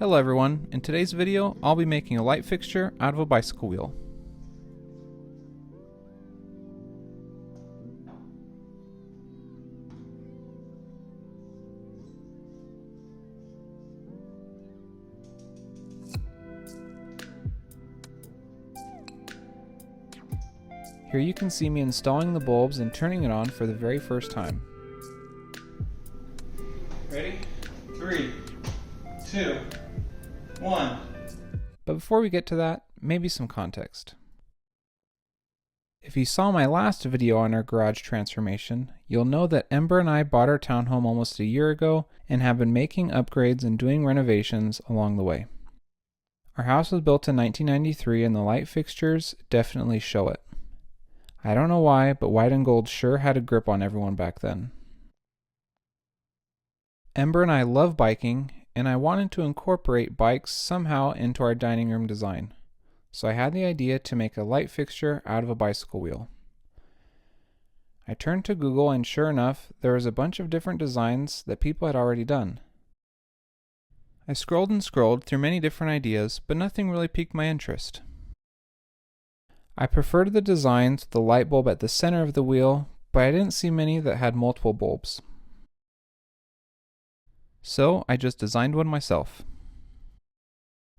Hello everyone, in today's video I'll be making a light fixture out of a bicycle wheel. Here you can see me installing the bulbs and turning it on for the very first time. Ready? 3, 2, 1. But before we get to that, maybe some context. If you saw my last video on our garage transformation, you'll know that Ember and I bought our townhome almost a year ago and have been making upgrades and doing renovations along the way. Our house was built in 1993 and the light fixtures definitely show it. I don't know why, but white and gold sure had a grip on everyone back then. Ember and I love biking, and I wanted to incorporate bikes somehow into our dining room design. So I had the idea to make a light fixture out of a bicycle wheel. I turned to Google and sure enough, there was a bunch of different designs that people had already done. I scrolled and scrolled through many different ideas, but nothing really piqued my interest. I preferred the designs with the light bulb at the center of the wheel, but I didn't see many that had multiple bulbs. So I just designed one myself.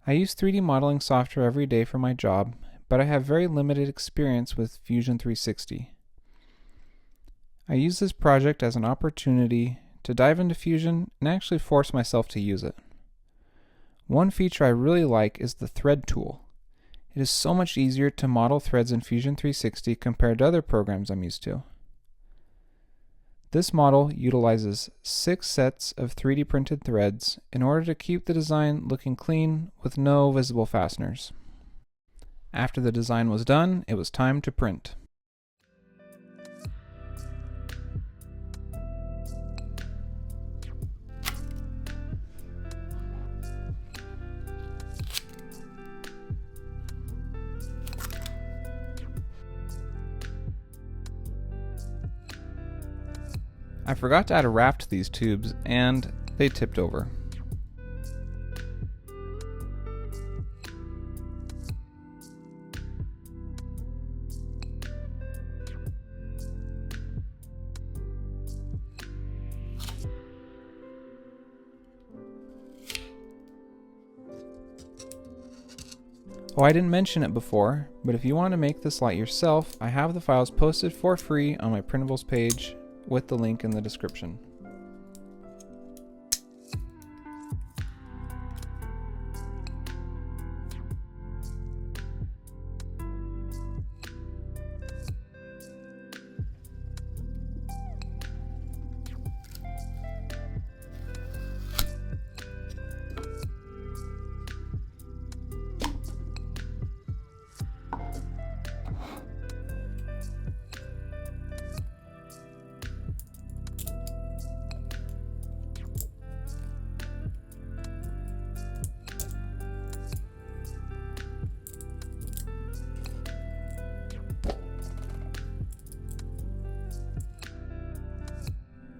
I use 3D modeling software every day for my job, but I have very limited experience with Fusion 360. I use this project as an opportunity to dive into Fusion and actually force myself to use it. One feature I really like is the thread tool. It is so much easier to model threads in Fusion 360 compared to other programs I'm used to. This model utilizes 6 sets of 3D printed threads in order to keep the design looking clean with no visible fasteners. After the design was done, it was time to print. I forgot to add a wrap to these tubes, and they tipped over. Oh, I didn't mention it before, but if you want to make this light yourself, I have the files posted for free on my printables page with the link in the description.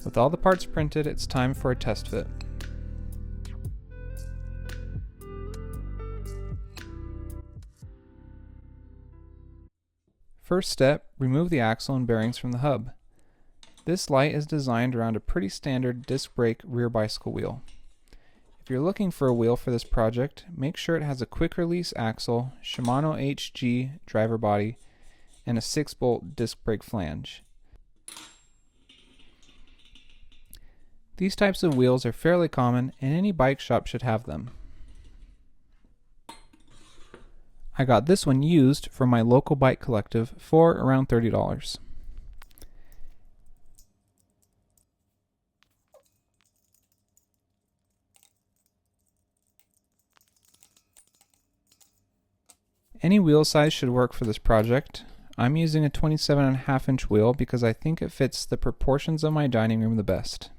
With all the parts printed, it's time for a test fit. First step, remove the axle and bearings from the hub. This light is designed around a pretty standard disc brake rear bicycle wheel. If you're looking for a wheel for this project, make sure it has a quick release axle, Shimano HG driver body, and a 6-bolt disc brake flange. These types of wheels are fairly common and any bike shop should have them. I got this one used from my local bike collective for around $30. Any wheel size should work for this project. I'm using a 27.5-inch wheel because I think it fits the proportions of my dining room the best.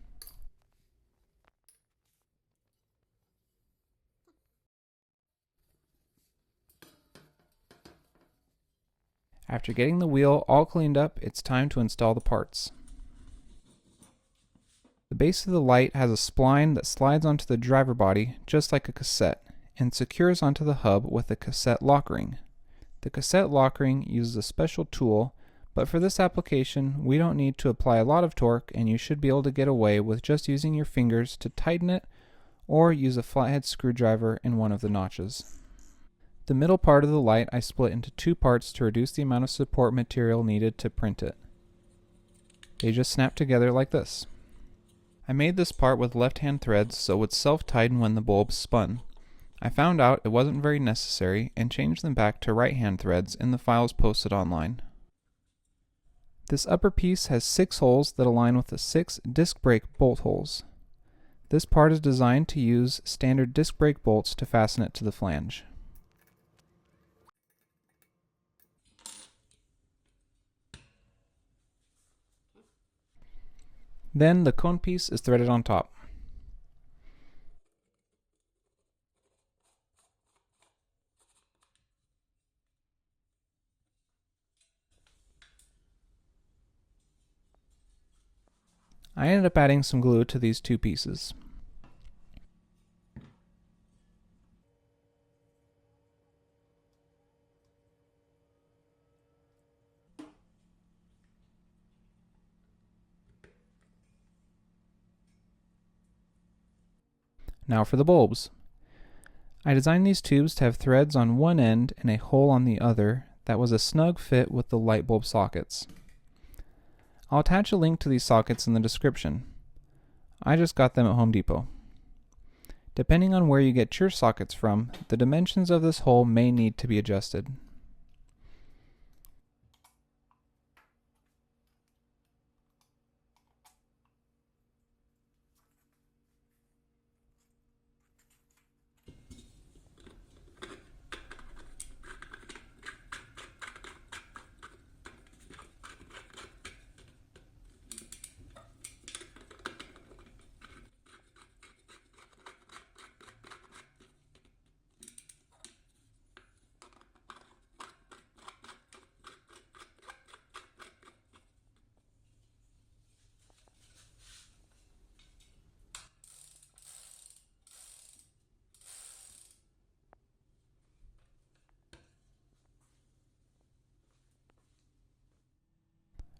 After getting the wheel all cleaned up, it's time to install the parts. The base of the light has a spline that slides onto the driver body just like a cassette and secures onto the hub with a cassette lock ring. The cassette lock ring uses a special tool, but for this application we don't need to apply a lot of torque, and you should be able to get away with just using your fingers to tighten it or use a flathead screwdriver in one of the notches. The middle part of the light I split into two parts to reduce the amount of support material needed to print it. They just snap together like this. I made this part with left-hand threads so it would self-tighten when the bulb spun. I found out it wasn't very necessary and changed them back to right-hand threads in the files posted online. This upper piece has 6 holes that align with the 6 disc brake bolt holes. This part is designed to use standard disc brake bolts to fasten it to the flange. Then the cone piece is threaded on top. I ended up adding some glue to these two pieces. Now for the bulbs. I designed these tubes to have threads on one end and a hole on the other that was a snug fit with the light bulb sockets. I'll attach a link to these sockets in the description. I just got them at Home Depot. Depending on where you get your sockets from, the dimensions of this hole may need to be adjusted.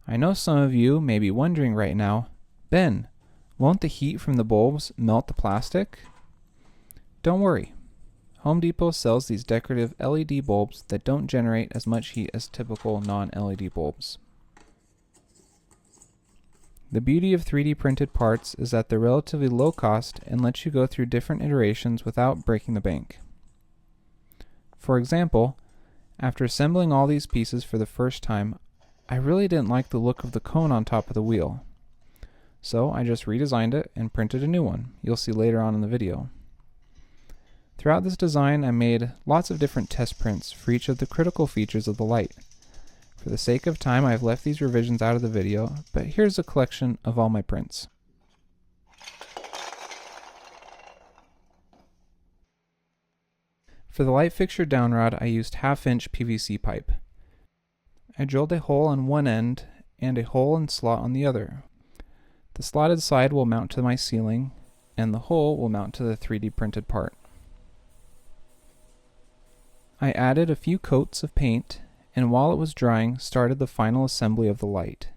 I know some of you may be wondering right now, Ben, won't the heat from the bulbs melt the plastic? Don't worry. Home Depot sells these decorative LED bulbs that don't generate as much heat as typical non-LED bulbs. The beauty of 3D printed parts is that they're relatively low cost and let you go through different iterations without breaking the bank. For example, after assembling all these pieces for the first time, I really didn't like the look of the cone on top of the wheel. So I just redesigned it and printed a new one. You'll see later on in the video. Throughout this design, I made lots of different test prints for each of the critical features of the light. For the sake of time, I've left these revisions out of the video, but here's a collection of all my prints. For the light fixture downrod, I used 1/2-inch PVC pipe. I drilled a hole on one end and a hole and slot on the other. The slotted side will mount to my ceiling, and the hole will mount to the 3D printed part. I added a few coats of paint, and while it was drying, started the final assembly of the light.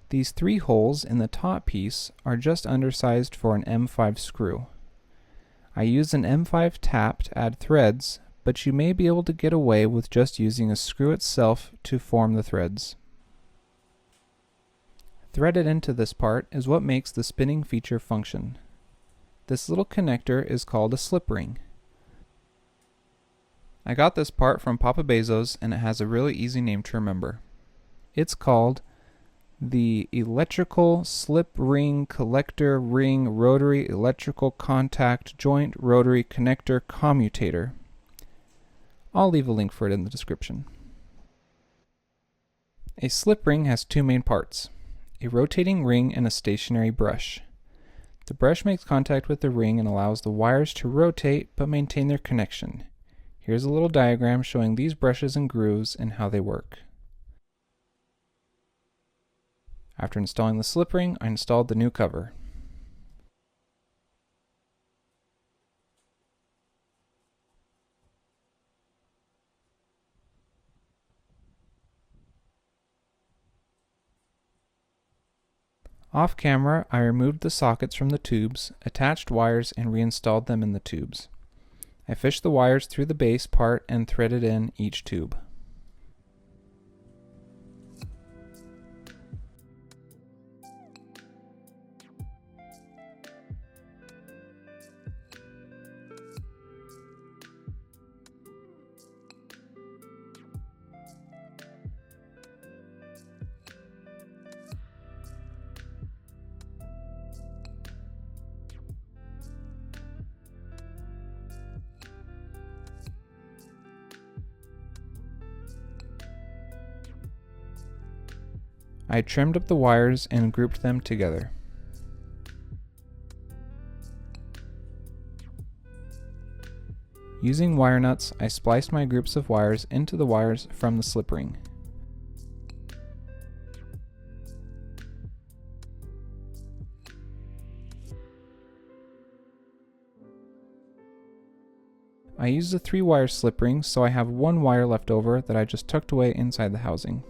These 3 holes in the top piece are just undersized for an M5 screw. I used an M5 tap to add threads, but you may be able to get away with just using a screw itself to form the threads. Threaded into this part is what makes the spinning feature function. This little connector is called a slip ring. I got this part from Papa Bezos, and it has a really easy name to remember. It's called the Electrical Slip Ring Collector Ring Rotary Electrical Contact Joint Rotary Connector Commutator. I'll leave a link for it in the description. A slip ring has 2 main parts, a rotating ring and a stationary brush. The brush makes contact with the ring and allows the wires to rotate but maintain their connection. Here's a little diagram showing these brushes and grooves and how they work. After installing the slip ring, I installed the new cover. Off camera, I removed the sockets from the tubes, attached wires, and reinstalled them in the tubes. I fished the wires through the base part and threaded in each tube. I trimmed up the wires and grouped them together. Using wire nuts, I spliced my groups of wires into the wires from the slip ring. I used a 3-wire slip ring, so I have 1 wire left over that I just tucked away inside the housing.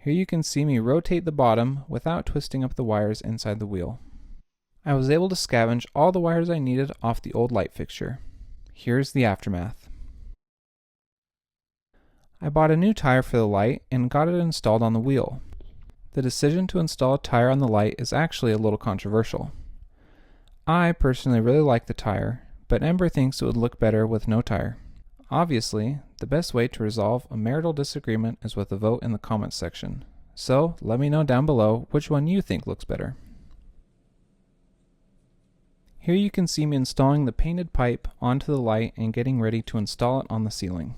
Here you can see me rotate the bottom without twisting up the wires inside the wheel. I was able to scavenge all the wires I needed off the old light fixture. Here's the aftermath. I bought a new tire for the light and got it installed on the wheel. The decision to install a tire on the light is actually a little controversial. I personally really like the tire, but Ember thinks it would look better with no tire. Obviously, the best way to resolve a marital disagreement is with a vote in the comments section. So, let me know down below which one you think looks better. Here you can see me installing the painted pipe onto the light and getting ready to install it on the ceiling.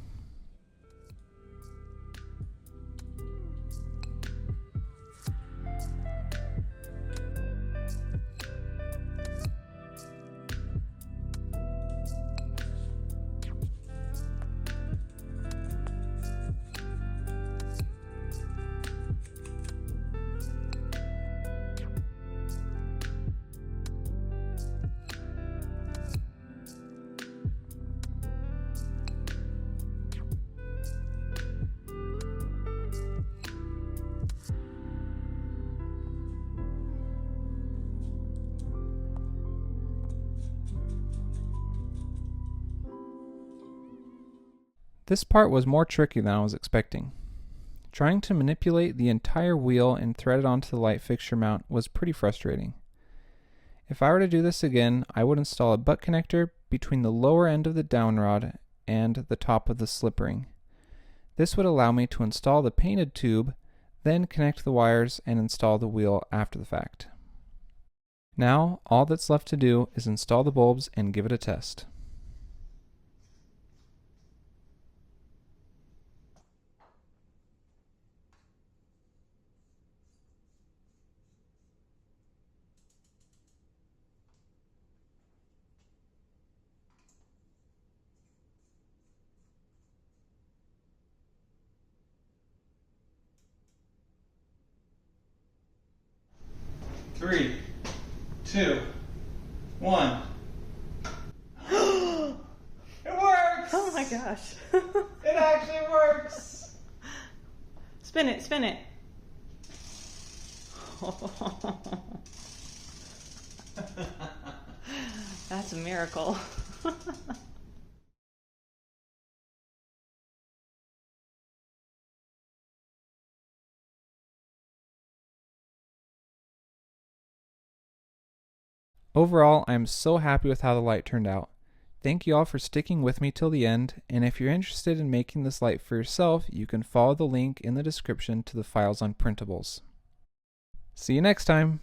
This part was more tricky than I was expecting. Trying to manipulate the entire wheel and thread it onto the light fixture mount was pretty frustrating. If I were to do this again, I would install a butt connector between the lower end of the down rod and the top of the slip ring. This would allow me to install the painted tube, then connect the wires and install the wheel after the fact. Now, all that's left to do is install the bulbs and give it a test. Three, two, one. It works! Oh my gosh. It actually works! Spin it, spin it. That's a miracle. Overall, I am so happy with how the light turned out. Thank you all for sticking with me till the end, and if you're interested in making this light for yourself, you can follow the link in the description to the files on printables. See you next time!